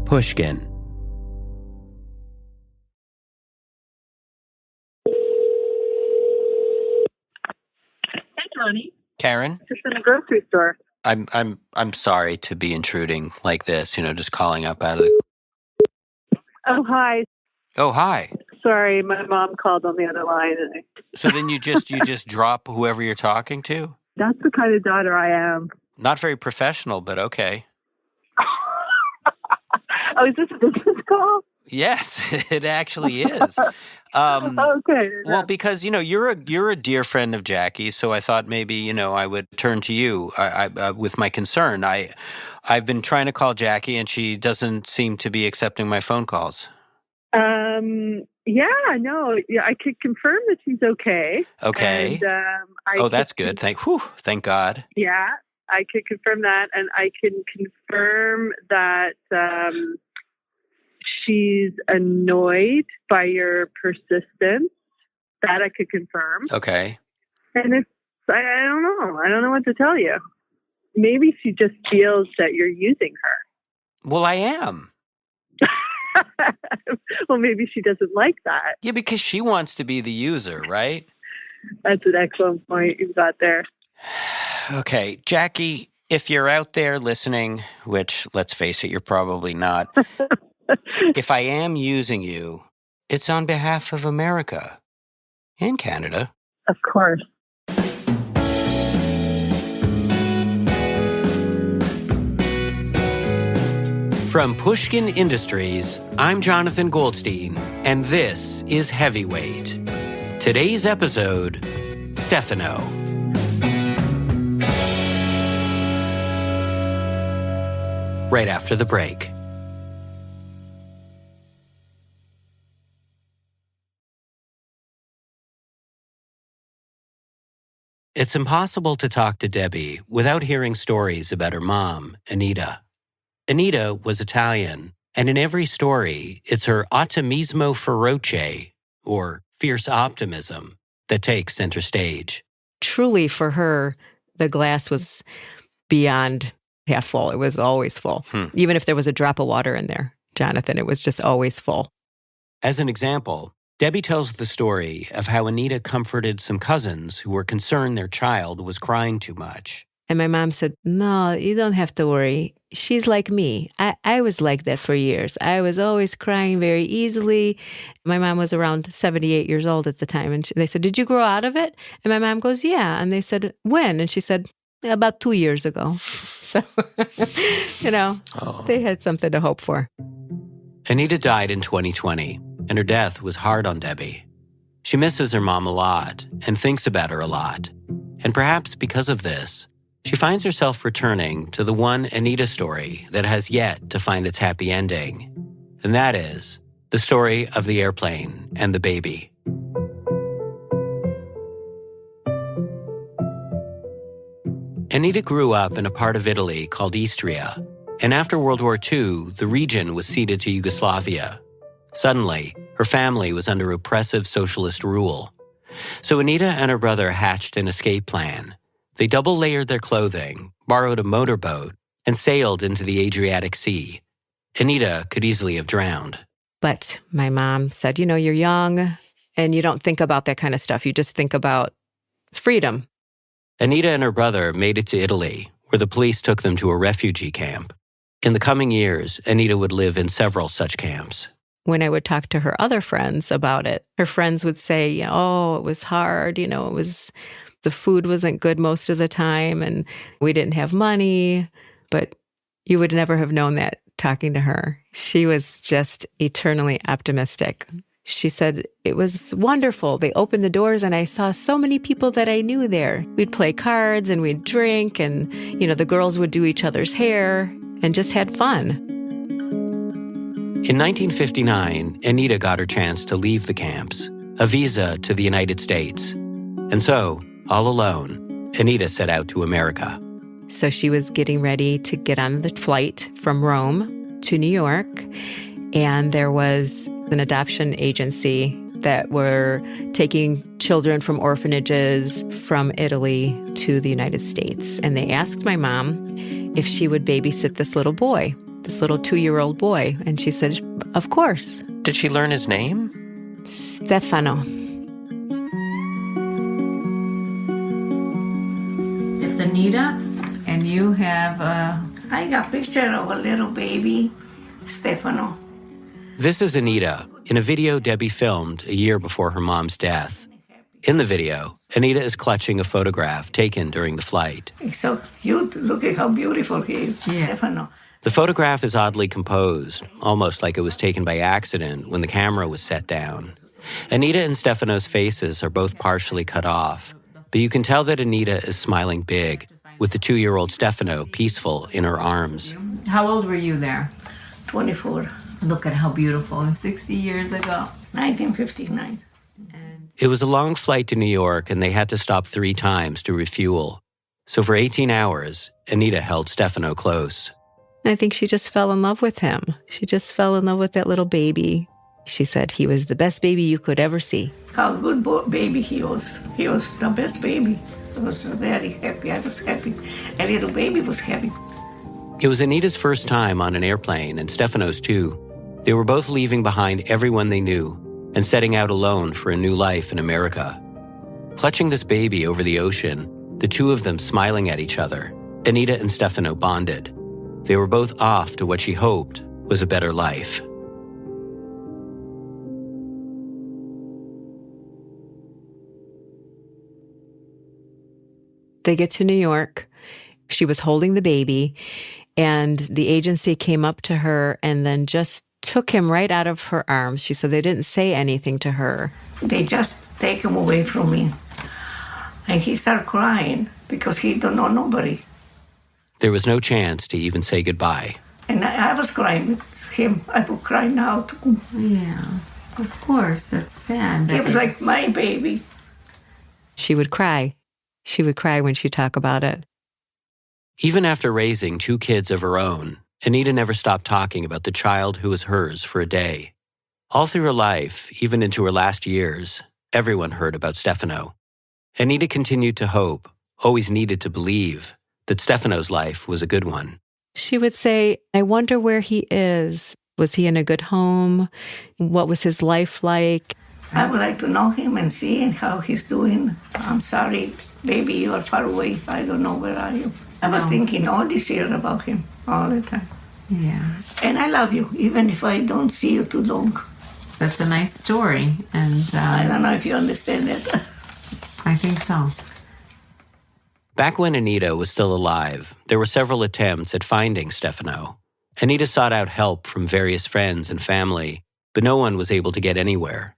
Pushkin. Hey, Tony. Karen? Just in the grocery store. I'm sorry to be intruding like this, just calling up out of the... Oh, hi. Oh, hi. Sorry, my mom called on the other line. So then you just drop whoever you're talking to? That's the kind of daughter I am. Not very professional, but okay. Oh, is this a business call? Yes, it actually is. Okay. Well, because you're a dear friend of Jackie's, so I thought maybe I would turn to you with my concern. I've been trying to call Jackie, and she doesn't seem to be accepting my phone calls. Yeah, no, I could confirm that she's okay. Okay. And, that's good. Thank God. Yeah, I could confirm that, and I can confirm that she's annoyed by your persistence. That I could confirm. Okay. And I don't know. I don't know what to tell you. Maybe she just feels that you're using her. Well, I am. Well, maybe she doesn't like that. Yeah, because she wants to be the user, right? That's an excellent point you've got there. Okay, Jackie, if you're out there listening, which, let's face it, you're probably not, if I am using you, it's on behalf of America and Canada. Of course. From Pushkin Industries, I'm Jonathan Goldstein, and this is Heavyweight. Today's episode, Stefano. Right after the break. It's impossible to talk to Debbie without hearing stories about her mom, Anita. Anita was Italian, and in every story, it's her ottimismo feroce, or fierce optimism, that takes center stage. Truly, for her, the glass was beyond half full. It was always full. Even if there was a drop of water in there, Jonathan, it was just always full. As an example, Debbie tells the story of how Anita comforted some cousins who were concerned their child was crying too much. And my mom said, "No, you don't have to worry. She's like me. I was like that for years. I was always crying very easily." My mom was around 78 years old at the time. And they said, "Did you grow out of it?" And my mom goes, "Yeah." And they said, "When?" And she said, "About 2 years ago." So, they had something to hope for. Anita died in 2020, and her death was hard on Debbie. She misses her mom a lot and thinks about her a lot. And perhaps because of this, she finds herself returning to the one Anita story that has yet to find its happy ending. And that is the story of the airplane and the baby. Anita grew up in a part of Italy called Istria, and after World War II, the region was ceded to Yugoslavia. Suddenly, her family was under oppressive socialist rule. So Anita and her brother hatched an escape plan. They double-layered their clothing, borrowed a motorboat, and sailed into the Adriatic Sea. Anita could easily have drowned. But my mom said, you're young, and you don't think about that kind of stuff. You just think about freedom. Anita and her brother made it to Italy, where the police took them to a refugee camp. In the coming years, Anita would live in several such camps. When I would talk to her other friends about it, her friends would say, "Oh, it was hard, the food wasn't good most of the time, and we didn't have money." But you would never have known that talking to her. She was just eternally optimistic. She said, "It was wonderful. They opened the doors and I saw so many people that I knew there. We'd play cards and we'd drink and, the girls would do each other's hair and just had fun." In 1959, Anita got her chance to leave the camps, a visa to the United States. And so, all alone, Anita set out to America. So she was getting ready to get on the flight from Rome to New York, and there was an adoption agency that were taking children from orphanages from Italy to the United States. And they asked my mom if she would babysit this little boy. this little 2-year-old boy. And she said, of course. Did she learn his name? Stefano. It's Anita, and you have I got a picture of a little baby, Stefano. This is Anita in a video Debbie filmed a year before her mom's death. In the video, Anita is clutching a photograph taken during the flight. He's so cute. Look at how beautiful he is, Stefano. The photograph is oddly composed, almost like it was taken by accident when the camera was set down. Anita and Stefano's faces are both partially cut off, but you can tell that Anita is smiling big, with the 2-year-old Stefano peaceful in her arms. How old were you there? 24, Look at how beautiful. 60 years ago. 1959. It was a long flight to New York, and they had to stop 3 times to refuel. So for 18 hours, Anita held Stefano close. I think she just fell in love with him. She just fell in love with that little baby. She said he was the best baby you could ever see. How good baby he was. He was the best baby. I was very happy. I was happy. A little baby was happy. It was Anita's first time on an airplane, and Stefano's too. They were both leaving behind everyone they knew and setting out alone for a new life in America. Clutching this baby over the ocean, the two of them smiling at each other, Anita and Stefano bonded. They were both off to what she hoped was a better life. They get to New York. She was holding the baby, and the agency came up to her and then just took him right out of her arms. She said they didn't say anything to her. They just take him away from me. And he started crying because he don't know nobody. There was no chance to even say goodbye. And I was crying with him. I would cry now too. Yeah, of course. That's sad. He was like my baby. She would cry. She would cry when she talked about it. Even after raising 2 kids of her own, Anita never stopped talking about the child who was hers for a day. All through her life, even into her last years, everyone heard about Stefano. Anita continued to hope, always needed to believe, that Stefano's life was a good one. She would say, I wonder where he is. Was he in a good home? What was his life like? I would like to know him and see how he's doing. I'm sorry, baby, you are far away. I don't know where are you. I was thinking all this year about him, all the time. Yeah. And I love you, even if I don't see you too long. That's a nice story. And I don't know if you understand that. I think so. Back when Anita was still alive, there were several attempts at finding Stefano. Anita sought out help from various friends and family, but no one was able to get anywhere.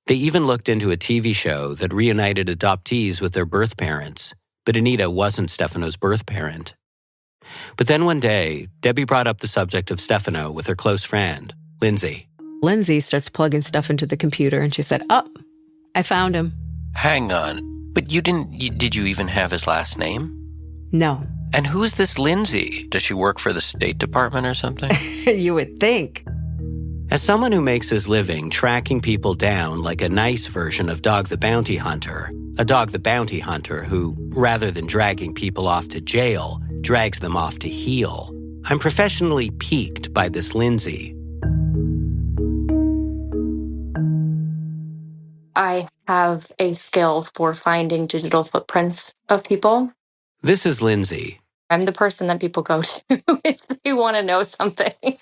They even looked into a TV show that reunited adoptees with their birth parents, but Anita wasn't Stefano's birth parent. But then one day, Debbie brought up the subject of Stefano with her close friend, Lindsay. Lindsay starts plugging stuff into the computer, and she said, oh, I found him. Hang on, but did you even have his last name? No. And who is this Lindsay? Does she work for the State Department or something? You would think. As someone who makes his living tracking people down like a nice version of Dog the Bounty Hunter, a Dog the Bounty Hunter who, rather than dragging people off to jail, drags them off to heal, I'm professionally piqued by this Lindsay. I have a skill for finding digital footprints of people. This is Lindsay. I'm the person that people go to if they want to know something.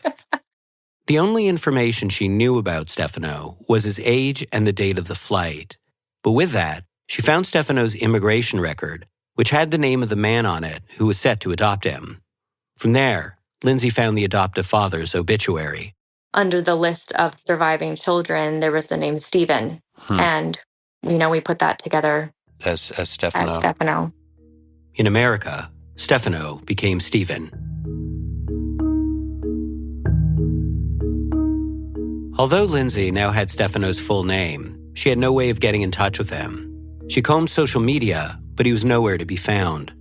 The only information she knew about Stefano was his age and the date of the flight. But with that, she found Stefano's immigration record, which had the name of the man on it who was set to adopt him. From there, Lindsay found the adoptive father's obituary. Under the list of surviving children, there was the name Stephen. And, we put that together As Stefano. as Stefano. In America, Stefano became Stephen. Although Lindsay now had Stefano's full name, she had no way of getting in touch with him. She combed social media, but he was nowhere to be found.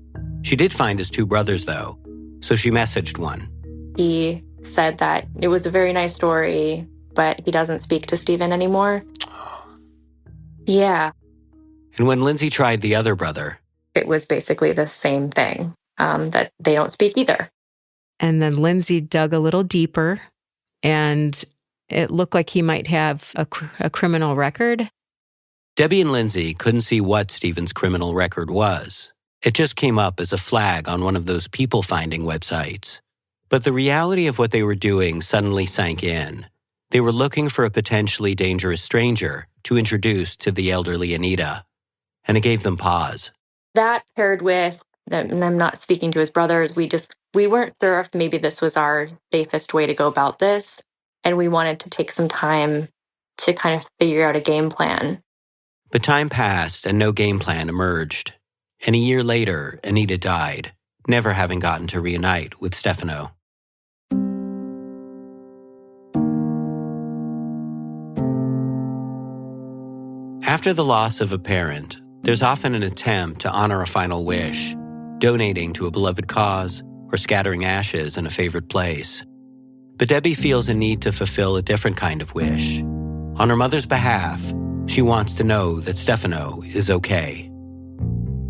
She did find his 2 brothers, though, so she messaged one. He said that it was a very nice story, but he doesn't speak to Stephen anymore. Yeah. And when Lindsay tried the other brother, It was basically the same thing, that they don't speak either. And then Lindsay dug a little deeper, and it looked like he might have a criminal record. Debbie and Lindsay couldn't see what Stephen's criminal record was. It just came up as a flag on one of those people-finding websites. But the reality of what they were doing suddenly sank in. They were looking for a potentially dangerous stranger to introduce to the elderly Anita. And it gave them pause. That paired with, and I'm not speaking to his brothers, we weren't sure if maybe this was our safest way to go about this. And we wanted to take some time to kind of figure out a game plan. But time passed and no game plan emerged. And a year later, Anita died, never having gotten to reunite with Stefano. After the loss of a parent, there's often an attempt to honor a final wish, donating to a beloved cause or scattering ashes in a favorite place. But Debbie feels a need to fulfill a different kind of wish. On her mother's behalf, she wants to know that Stefano is okay.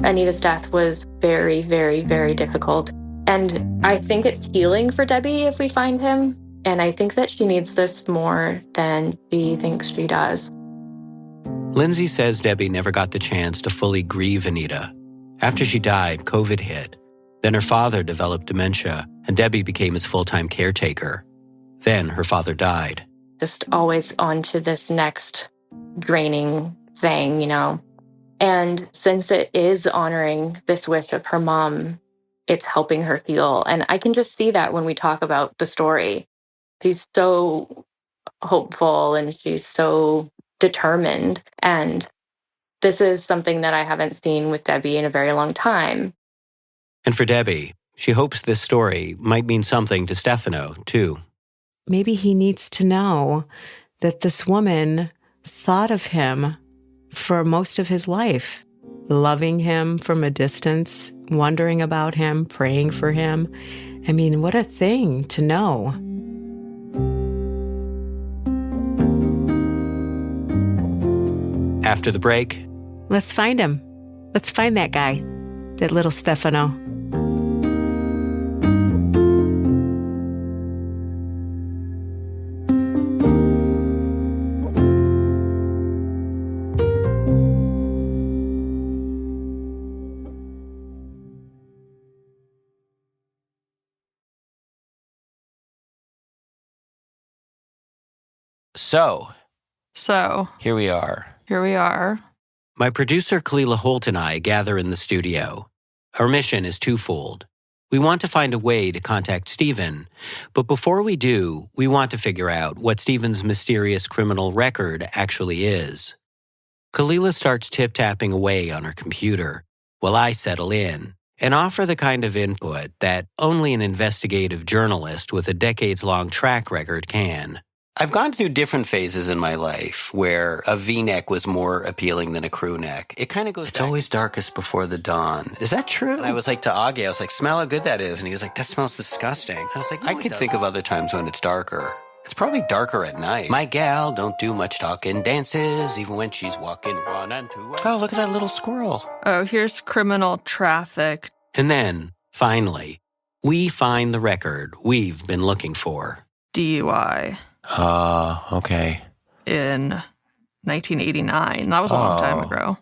Anita's death was very, very, very difficult. And I think it's healing for Debbie if we find him. And I think that she needs this more than she thinks she does. Lindsay says Debbie never got the chance to fully grieve Anita. After she died, COVID hit. Then her father developed dementia, and Debbie became his full-time caretaker. Then her father died. Just always on to this next draining thing, you know. And since it is honoring this wish of her mom, it's helping her heal. And I can just see that when we talk about the story. She's so hopeful and she's so determined. And this is something that I haven't seen with Debbie in a very long time. And for Debbie, she hopes this story might mean something to Stefano, too. Maybe he needs to know that this woman thought of him for most of his life, loving him from a distance, wondering about him, praying for him. I mean, what a thing to know. After the break, let's find him. Let's find that guy, that little Stefano. So, here we are. My producer, Kalila Holt, and I gather in the studio. Our mission is twofold. We want to find a way to contact Stephen, but before we do, we want to figure out what Stephen's mysterious criminal record actually is. Kalila starts tip-tapping away on her computer, while I settle in and offer the kind of input that only an investigative journalist with a decades-long track record can. I've gone through different phases in my life where a V-neck was more appealing than a crew neck. It kind of goes, it's always darkest before the dawn. Is that true? And I was like to Augie, I was like, smell how good that is. And he was like, that smells disgusting. I was like, I could think of other times when it's darker. It's probably darker at night. My gal don't do much talking, dances, even when she's walking 1 and 2. Oh, look at that little squirrel. Oh, here's criminal traffic. And then, finally, we find the record we've been looking for. DUI. Okay. In 1989. That was a long time ago.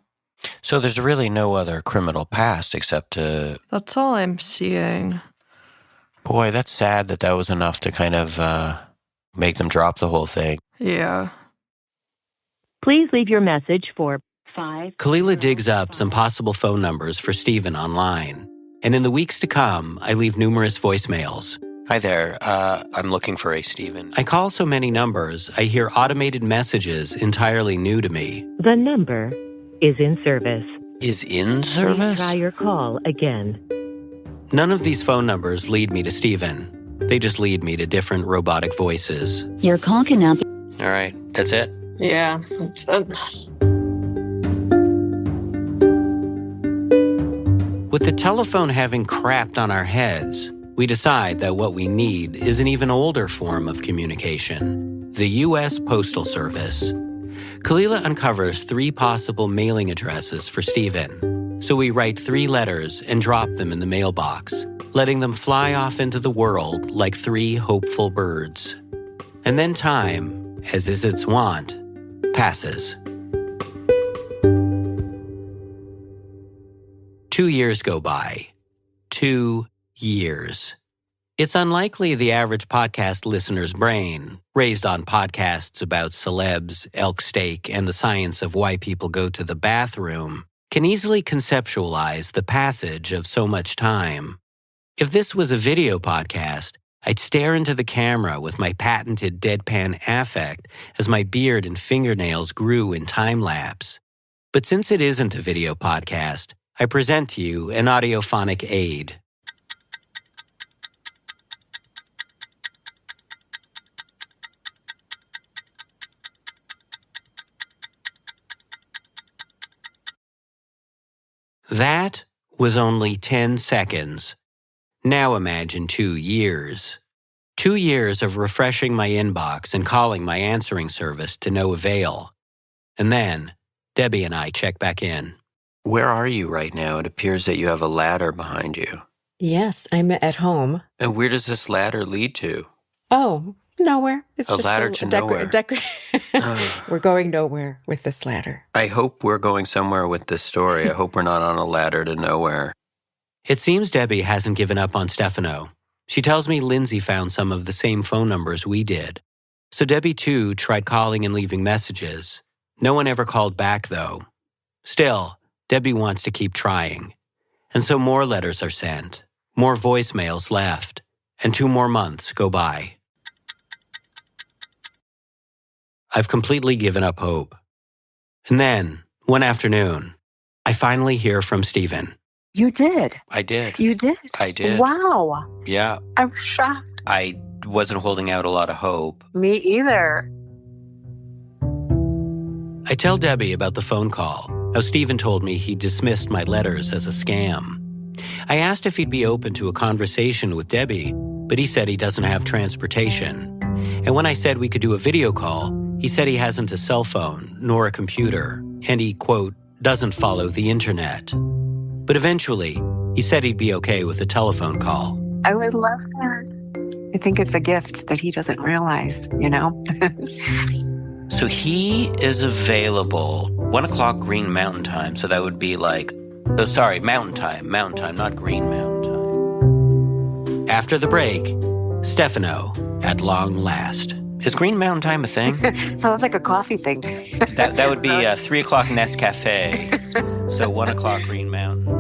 So there's really no other criminal past except That's all I'm seeing. Boy, that's sad that was enough to kind of make them drop the whole thing. Yeah. Please leave your message for 5. Kalila digs up some possible phone numbers for Stephen online. And in the weeks to come, I leave numerous voicemails. Hi there, I'm looking for a Stephen. I call so many numbers, I hear automated messages entirely new to me. The number is in service. Is in service? Please try your call again. None of these phone numbers lead me to Stephen. They just lead me to different robotic voices. Your call can now be... All right, that's it? Yeah. With the telephone having crapped on our heads, we decide that what we need is an even older form of communication, the U.S. Postal Service. Kalila uncovers 3 possible mailing addresses for Stephen. So we write 3 letters and drop them in the mailbox. letting them fly off into the world like 3 hopeful birds. And then time, as is its wont, passes. 2 years go by. 2 years. It's unlikely the average podcast listener's brain, raised on podcasts about celebs, elk steak, and the science of why people go to the bathroom, can easily conceptualize the passage of so much time. If this was a video podcast, I'd stare into the camera with my patented deadpan affect as my beard and fingernails grew in time-lapse. But since it isn't a video podcast, I present to you an audiophonic aid. That was only 10 seconds. Now imagine 2 years. 2 years of refreshing my inbox and calling my answering service to no avail. And then, Debbie and I check back in. Where are you right now? It appears that you have a ladder behind you. Yes, I'm at home. And where does this ladder lead to? Oh, nowhere. It's A just ladder to nowhere. We're going nowhere with this ladder. I hope we're going somewhere with this story. I hope we're not on a ladder to nowhere. It seems Debbie hasn't given up on Stefano. She tells me Lindsay found some of the same phone numbers we did. So Debbie, too, tried calling and leaving messages. No one ever called back, though. Still, Debbie wants to keep trying. And so more letters are sent, more voicemails left, and 2 more months go by. I've completely given up hope. And then, one afternoon, I finally hear from Stephen. You did. I did. You did. I did. Wow. Yeah. I'm shocked. I wasn't holding out a lot of hope. Me either. I tell Debbie about the phone call, how Stephen told me he dismissed my letters as a scam. I asked if he'd be open to a conversation with Debbie, but he said he doesn't have transportation. And when I said we could do a video call, he said he hasn't a cell phone nor a computer, and he, quote, doesn't follow the internet. But eventually, he said he'd be okay with a telephone call. I would love that. I think it's a gift that he doesn't realize, you know? So he is available 1 o'clock Green Mountain Time. So that would be like, Mountain Time, not Green Mountain Time. After the break, Stefano at long last. Is Green Mountain Time a thing? Sounds like a coffee thing. that would be 3 o'clock Nescafe. So 1 o'clock Green Mountain.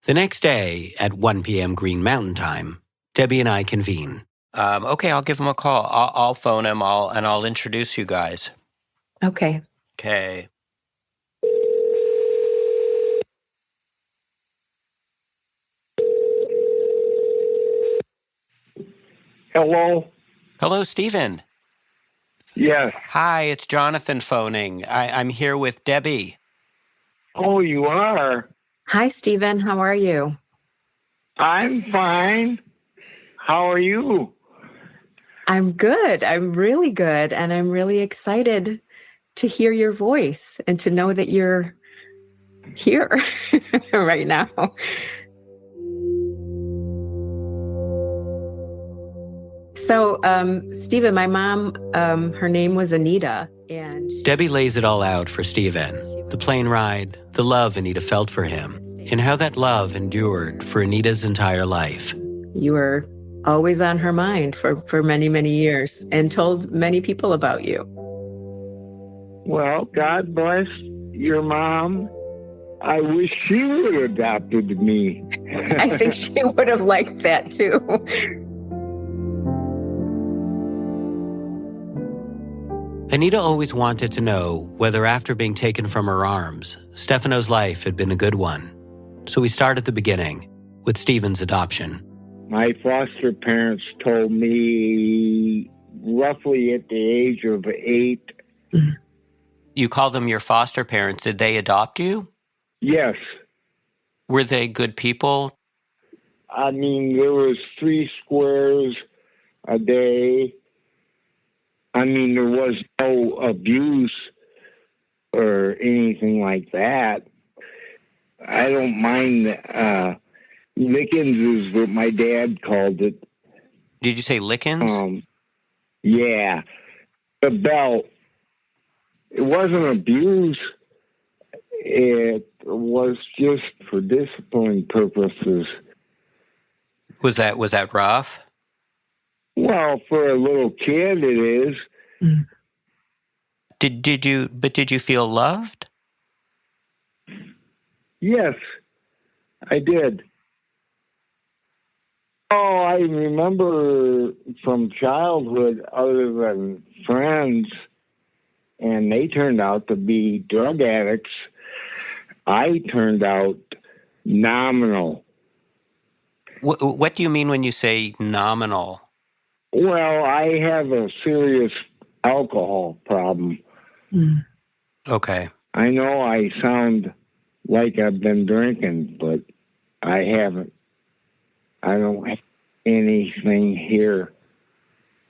The next day, at 1 p.m. Green Mountain Time, Debbie and I convene. Okay, I'll give him a call. I'll phone him, and I'll introduce you guys. Okay. Okay. Hello? Hello, Stephen. Yes. Hi, it's Jonathan phoning. I'm here with Debbie. Oh, you are? Hi, Stephen. How are you? I'm fine. How are you? I'm good. I'm really good. And I'm really excited to hear your voice and to know that you're here right now. So, Stephen, my mom, her name was Anita. And Debbie lays it all out for Stephen. The plane ride, the love Anita felt for him, and how that love endured for Anita's entire life. You were always on her mind for many, many years and told many people about you. Well, God bless your mom. I wish she would have adopted me. I think she would have liked that too. Anita always wanted to know whether after being taken from her arms, Stefano's life had been a good one. So we start at the beginning, with Stephen's adoption. My foster parents told me roughly at the age of 8. You call them your foster parents. Did they adopt you? Yes. Were they good people? I mean, there was 3 squares a day. I mean, there was no abuse or anything like that. I don't mind. Lickens is what my dad called it. Did you say lickens? Yeah. The belt. It wasn't abuse. It was just for discipline purposes. Was that rough? Well, for a little kid, it is. Mm. Did you feel loved? Yes, I did. Oh, I remember from childhood, other than friends, and they turned out to be drug addicts, I turned out nominal. What do you mean when you say nominal? Well, I have a serious alcohol problem. Mm. Okay. I know I sound like I've been drinking, but I haven't. I don't have anything here.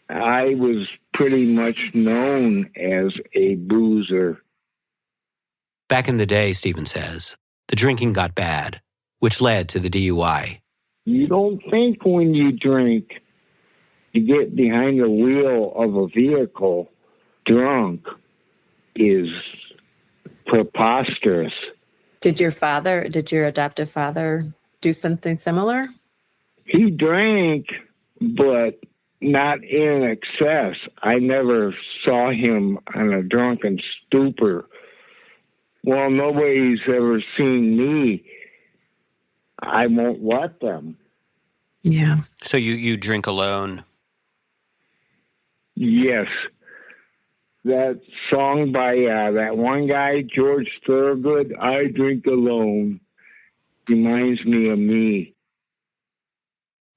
I was pretty much known as a boozer. Back in the day, Stephen says, the drinking got bad, which led to the DUI. You don't think when you drink, to get behind the wheel of a vehicle drunk is preposterous. Did your adoptive father do something similar? He drank, but not in excess. I never saw him on a drunken stupor. Well, nobody's ever seen me. I won't let them. Yeah. So you drink alone? Yes. That song by that one guy, George Thorogood, I Drink Alone, reminds me of me.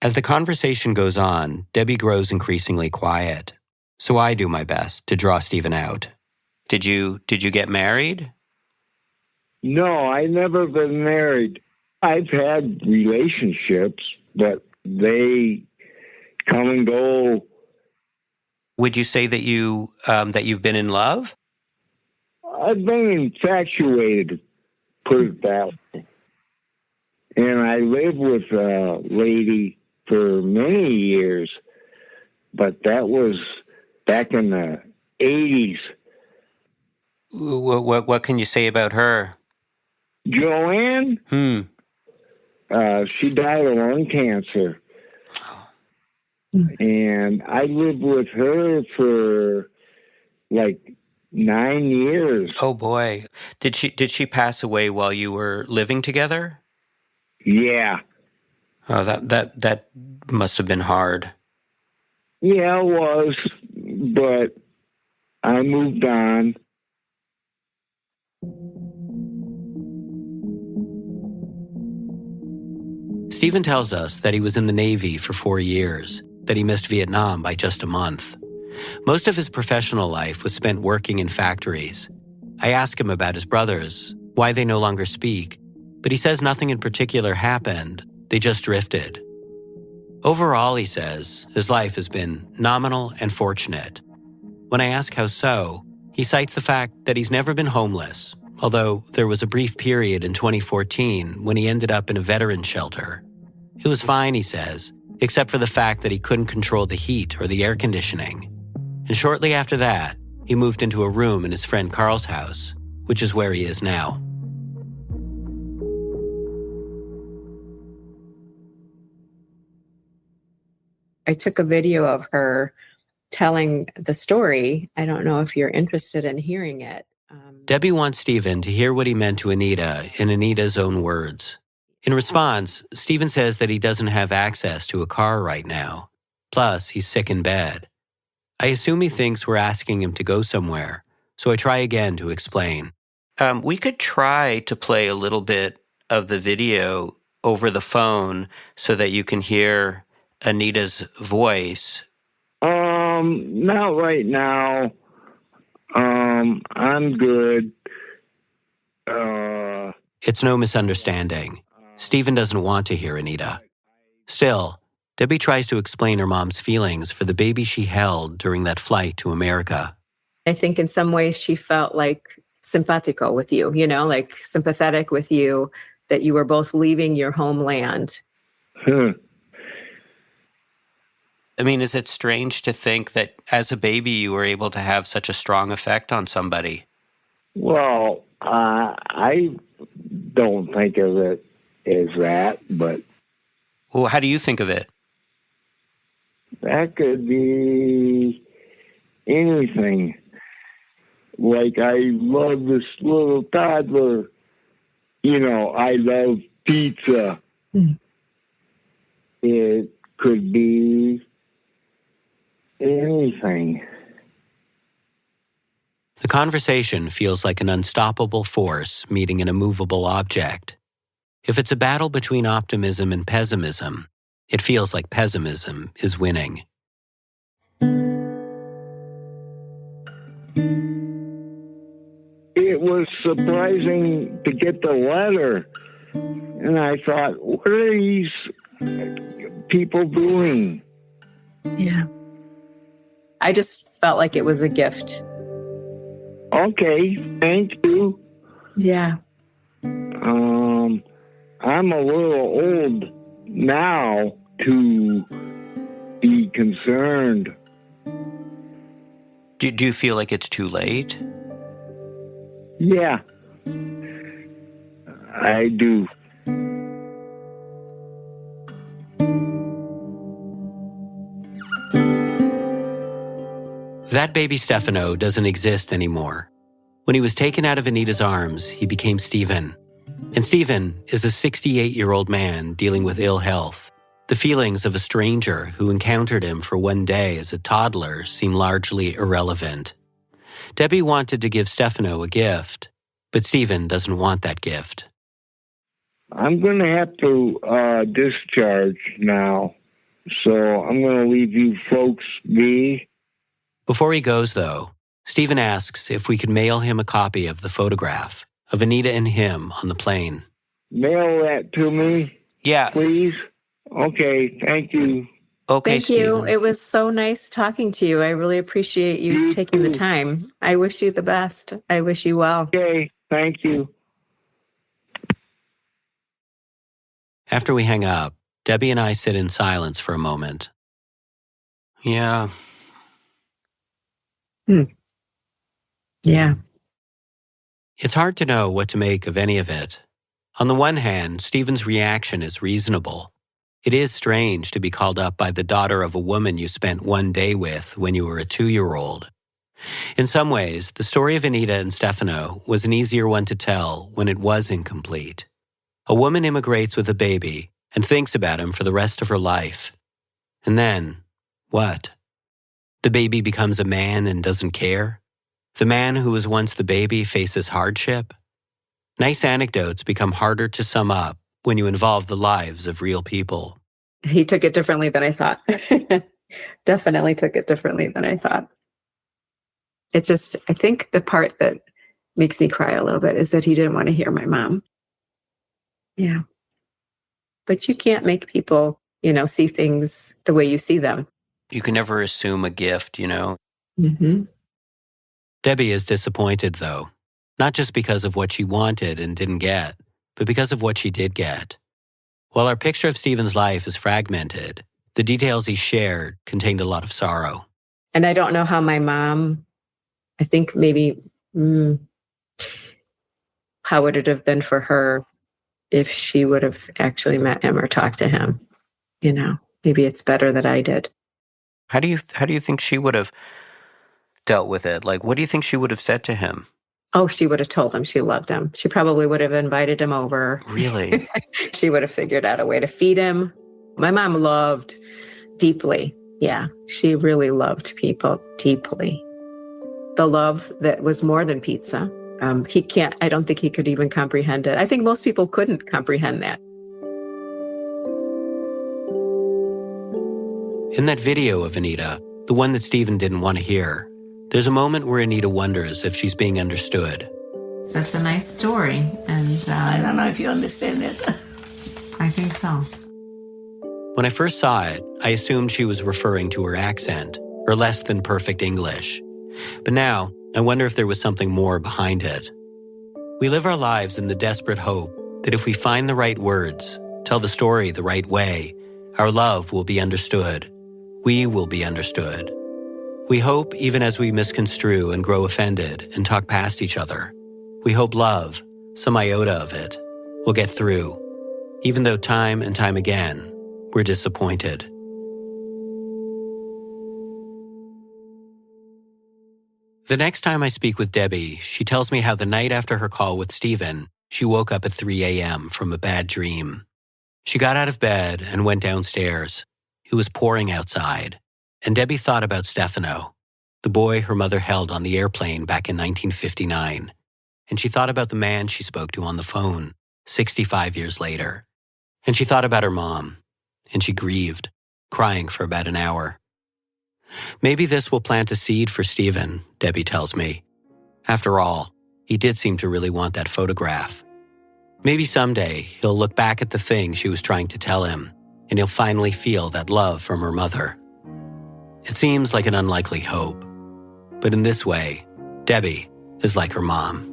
As the conversation goes on, Debbie grows increasingly quiet. So I do my best to draw Stephen out. Did you get married? No, I never been married. I've had relationships, but they come and go. Would you say that you've been in love? I've been infatuated, put it that way. And I lived with a lady for many years, but that was back in the 80s. What can you say about her? Joanne? She died of lung cancer. And I lived with her for like 9 years. Oh boy. Did she pass away while you were living together? Yeah. Oh, that must have been hard. Yeah, it was, but I moved on. Stephen tells us that he was in the Navy for 4 years, that he missed Vietnam by just a month. Most of his professional life was spent working in factories. I ask him about his brothers, why they no longer speak, but he says nothing in particular happened. They just drifted. Overall, he says, his life has been nominal and fortunate. When I ask how so, he cites the fact that he's never been homeless, although there was a brief period in 2014 when he ended up in a veteran shelter. It was fine, he says, except for the fact that he couldn't control the heat or the air conditioning. And shortly after that, he moved into a room in his friend Carl's house, which is where he is now. I took a video of her telling the story. I don't know if you're interested in hearing it. Debbie wants Stephen to hear what he meant to Anita in Anita's own words. In response, Stephen says that he doesn't have access to a car right now. Plus, he's sick in bed. I assume he thinks we're asking him to go somewhere, so I try again to explain. We could try to play a little bit of the video over the phone so that you can hear Anita's voice. Not right now. I'm good. It's no misunderstanding. Stephen doesn't want to hear Anita. Still, Debbie tries to explain her mom's feelings for the baby she held during that flight to America. I think in some ways she felt like simpatico with you, like sympathetic with you, that you were both leaving your homeland. Huh. I mean, is it strange to think that as a baby you were able to have such a strong effect on somebody? Well, I don't think of it as that, but... Well, how do you think of it? That could be anything. Like, I love this little toddler. I love pizza. Mm. It could be anything. The conversation feels like an unstoppable force meeting an immovable object. If it's a battle between optimism and pessimism, it feels like pessimism is winning. It was surprising to get the letter. And I thought, what are these people doing? Yeah. I just felt like it was a gift. Okay, thank you. Yeah. I'm a little old now to be concerned. Do you feel like it's too late? Yeah, I do. That baby Stefano doesn't exist anymore. When he was taken out of Anita's arms, he became Stephen. And Stephen is a 68-year-old man dealing with ill health. The feelings of a stranger who encountered him for one day as a toddler seem largely irrelevant. Debbie wanted to give Stefano a gift, but Stephen doesn't want that gift. I'm going to have to discharge now, so I'm going to leave you folks be. Before he goes, though, Stephen asks if we could mail him a copy of the photograph of Anita and him on the plane. Mail that to me, Yeah. please. Okay, thank you. Okay, Thank you. Stephen. It was so nice talking to you. I really appreciate you taking the too. time. I wish you the best. I wish you well. Okay, thank you. After we hang up, Debbie and I sit in silence for a moment. Yeah. Yeah. It's hard to know what to make of any of it. On the one hand, Stephen's reaction is reasonable. It is strange to be called up by the daughter of a woman you spent one day with when you were a 2-year-old. In some ways, the story of Anita and Stefano was an easier one to tell when it was incomplete. A woman immigrates with a baby and thinks about him for the rest of her life. And then, what? The baby becomes a man and doesn't care? The man who was once the baby faces hardship? Nice anecdotes become harder to sum up when you involve the lives of real people. He took it differently than I thought. Definitely took it differently than I thought. It just, I think the part that makes me cry a little bit is that he didn't want to hear my mom. Yeah. But you can't make people, see things the way you see them. You can never assume a gift, Mm-hmm. Debbie is disappointed, though, not just because of what she wanted and didn't get, but because of what she did get. While our picture of Stephen's life is fragmented, the details he shared contained a lot of sorrow. And I don't know how my mom, I think maybe, how would it have been for her if she would have actually met him or talked to him? Maybe it's better that I did. How do you think she would have dealt with it? Like, what do you think she would have said to him? Oh, she would have told him she loved him. She probably would have invited him over. Really? She would have figured out a way to feed him. My mom loved deeply. Yeah, she really loved people deeply. The love that was more than pizza. I don't think he could even comprehend it. I think most people couldn't comprehend that. In that video of Anita, the one that Stephen didn't want to hear, there's a moment where Anita wonders if she's being understood. That's a nice story, and I don't know if you understand it. I think so. When I first saw it, I assumed she was referring to her accent, or less than perfect English. But now, I wonder if there was something more behind it. We live our lives in the desperate hope that if we find the right words, tell the story the right way, our love will be understood. We will be understood. We hope even as we misconstrue and grow offended and talk past each other. We hope love, some iota of it, will get through, even though time and time again, we're disappointed. The next time I speak with Debbie, she tells me how the night after her call with Stephen, she woke up at 3 a.m. from a bad dream. She got out of bed and went downstairs. It was pouring outside, and Debbie thought about Stefano, the boy her mother held on the airplane back in 1959. And she thought about the man she spoke to on the phone 65 years later. And she thought about her mom, and she grieved, crying for about an hour. Maybe this will plant a seed for Stephen, Debbie tells me. After all, he did seem to really want that photograph. Maybe someday he'll look back at the thing she was trying to tell him, and he'll finally feel that love from her mother. It seems like an unlikely hope. But in this way, Debbie is like her mom.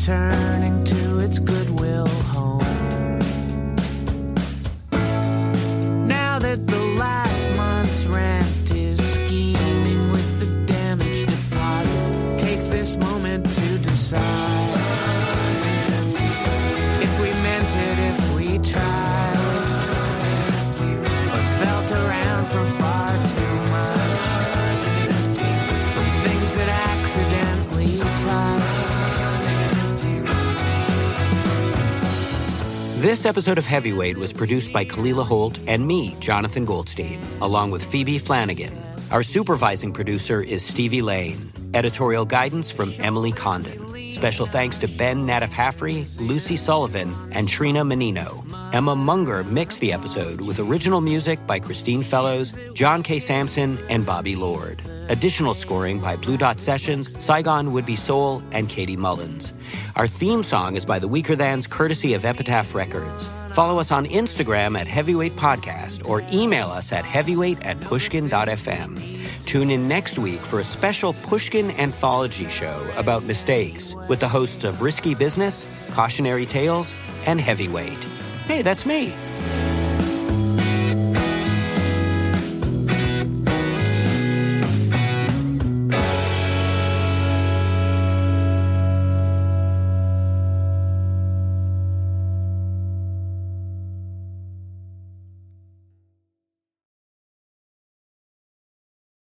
returning to its Goodwill home. Now that the last month's rent is scheming with the damage deposit, take this moment to decide if we meant it, if we tried, or felt around for far too much, from things that accidentally touched. This episode of Heavyweight was produced by Kalila Holt and me, Jonathan Goldstein, along with Phoebe Flanagan. Our supervising producer is Stevie Lane. Editorial guidance from Emily Condon. Special thanks to Ben Nadif-Haffrey, Lucy Sullivan, and Trina Menino. Emma Munger mixed the episode with original music by Christine Fellows, John K. Sampson, and Bobby Lord. Additional scoring by Blue Dot Sessions, Saigon Would Be Soul, and Katie Mullins. Our theme song is by the Weaker Thans, courtesy of Epitaph Records. Follow us on Instagram at Heavyweight Podcast or email us at heavyweight@pushkin.fm. Tune in next week for a special Pushkin anthology show about mistakes with the hosts of Risky Business, Cautionary Tales, and Heavyweight. Hey, that's me.